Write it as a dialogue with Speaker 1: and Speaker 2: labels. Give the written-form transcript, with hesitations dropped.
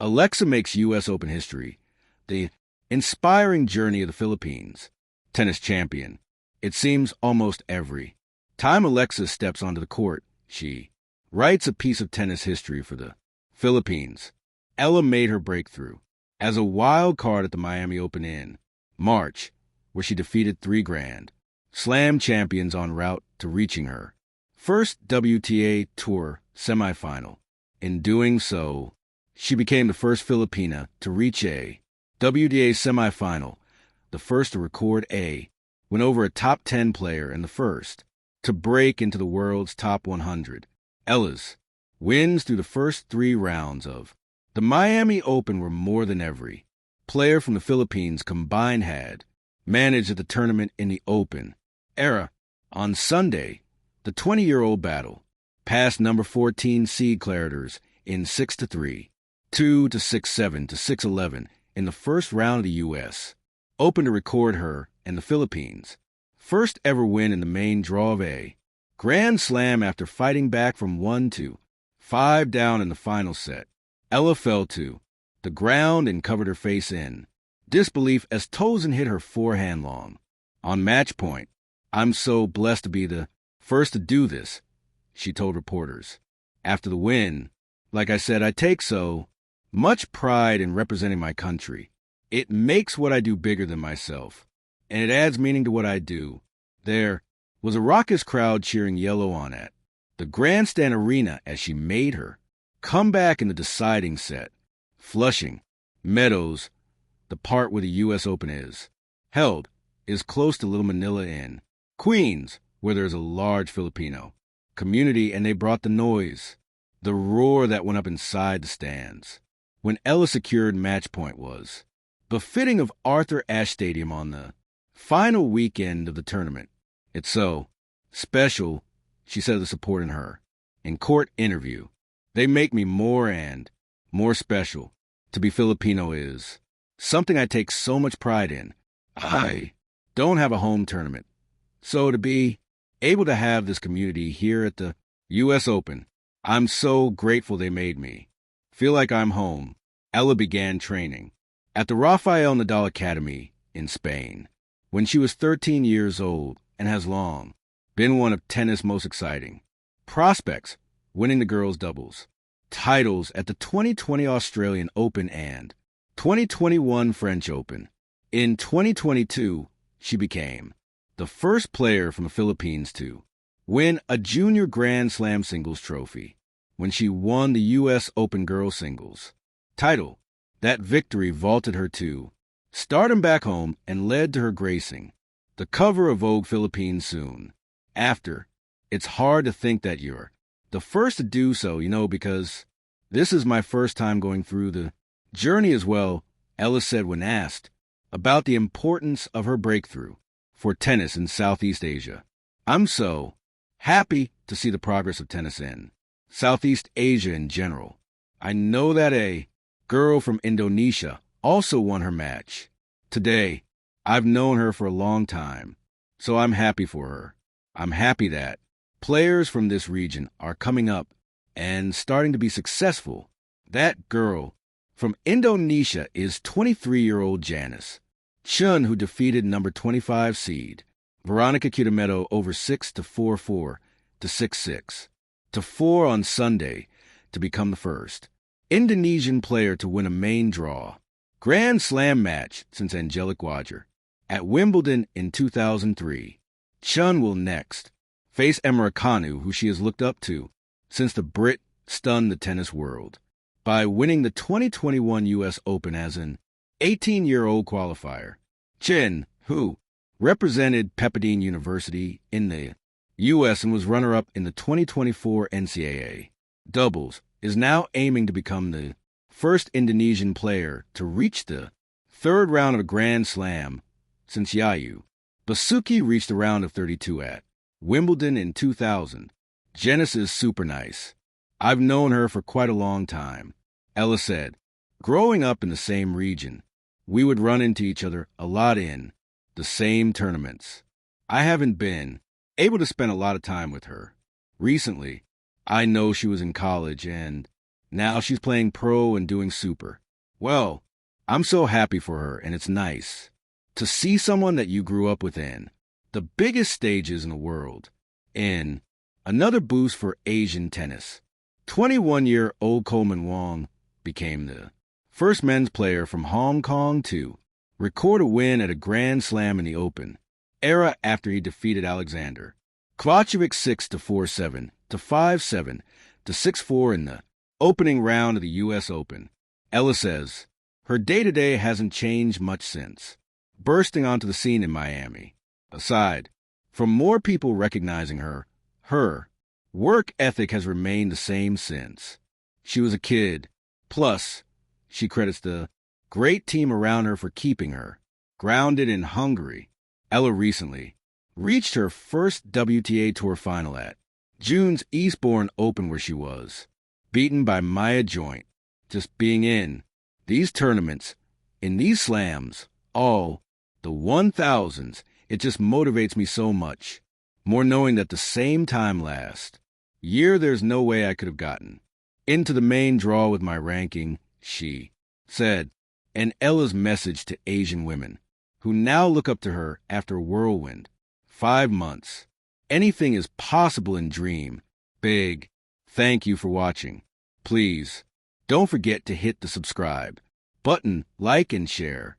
Speaker 1: Alexa makes U.S. Open history. The inspiring journey of the Philippines. Tennis champion. It seems almost every time Alexa steps onto the court, she writes a piece of tennis history for the Philippines. Eala made her breakthrough as a wild card at the Miami Open in March, where she defeated 3 Grand Slam champions en route to reaching her first WTA Tour semifinal. In doing so, she became the first Filipina to reach a WTA semifinal, the first to record a win over a top 10 player and the first to break into the world's top 100. Eala's wins through the first 3 rounds of the Miami Open were more than every player from the Philippines combined had managed at the tournament in the Open era. On Sunday, the 20-year-old battle past number 14 seed Shatters in 6-3, 2-6-7 to 6-11 in the first round of the U.S. Open to record her and the Philippines' first ever win in the main draw of a Grand Slam after fighting back from 1-5 down in the final set. Eala fell to the ground and covered her face in disbelief as Tozen hit her forehand long. On match point, "I'm so blessed to be the first to do this," she told reporters. After the win, "Like I said, I take so much pride in representing my country. It makes what I do bigger than myself, and it adds meaning to what I do." There was a raucous crowd cheering Yellow on at the Grandstand Arena as she made her come back in the deciding set. Flushing Meadows, the part where the U.S. Open is held, is close to Little Manila in Queens, where there's a large Filipino community, and they brought the noise, the roar that went up inside the stands when Eala secured match point was befitting of Arthur Ashe Stadium on the final weekend of the tournament. "It's so special," she said to the support in her in-court interview. "They make me more and more special. To be Filipino is something I take so much pride in. I don't have a home tournament, so to be able to have this community here at the U.S. Open, I'm so grateful they made me feel like I'm home." Eala began training at the Rafael Nadal Academy in Spain when she was 13 years old and has long been one of tennis' most exciting prospects, winning the girls' doubles titles at the 2020 Australian Open and 2021 French Open. In 2022, she became the first player from the Philippines to win a junior Grand Slam singles trophy when she won the U.S. Open girls singles title. That victory vaulted her to stardom back home and led to her gracing the cover of Vogue Philippines soon after. "It's hard to think that you're the first to do so, because this is my first time going through the journey as well," Eala said when asked about the importance of her breakthrough for tennis in Southeast Asia. "I'm so happy to see the progress of tennis in Southeast Asia in general. I know that a girl from Indonesia also won her match today. I've known her for a long time, so I'm happy for her. I'm happy that players from this region are coming up and starting to be successful. That girl from Indonesia is 23-year-old Janice Chun, who defeated number 25 seed Veronica Kitamedo over 6-4-4 to 6-6 to 4 on Sunday to become the first Indonesian player to win a main draw Grand Slam match since Angelique Wager at Wimbledon in 2003. Chun will next face Emma Raducanu, who she has looked up to since the Brit stunned the tennis world by winning the 2021 U.S. Open as an 18-year-old qualifier. Chen, who represented Pepperdine University in the U.S. and was runner-up in the 2024 NCAA doubles, is now aiming to become the first Indonesian player to reach the third round of a Grand Slam since Yayu Basuki reached the round of 32 at Wimbledon in 2000. Janice is super nice. I've known her for quite a long time, Eala said. Growing up in the same region, we would run into each other a lot in the same tournaments. I haven't been able to spend a lot of time with her recently. I know she was in college and Now she's playing pro and doing super. Well, I'm so happy for her, and it's nice to see someone that you grew up within the biggest stages in the world. In another boost for Asian tennis, 21-year-old Coleman Wong became the first men's player from Hong Kong to record a win at a Grand Slam in the Open era after he defeated Alexander Kovacevic 6-4-7 to 5-7 to 6-4 in the opening round of the U.S. Open. Eala says her day-to-day hasn't changed much since bursting onto the scene in Miami. Aside from more people recognizing her work ethic has remained the same since she was a kid. Plus, she credits the great team around her for keeping her grounded in Hungary. Eala recently reached her first WTA Tour final at June's Eastbourne Open, where she was beaten by Maya Joint. Just being in these tournaments, in these slams, all the 1000s, it just motivates me so much. More knowing that the same time last year there's no way I could have gotten into the main draw with my ranking, she said. And Ella's message to Asian women who now look up to her after a whirlwind 5 months. Anything is possible in dream big. Thank you for watching. Please don't forget to hit the subscribe button, like and share.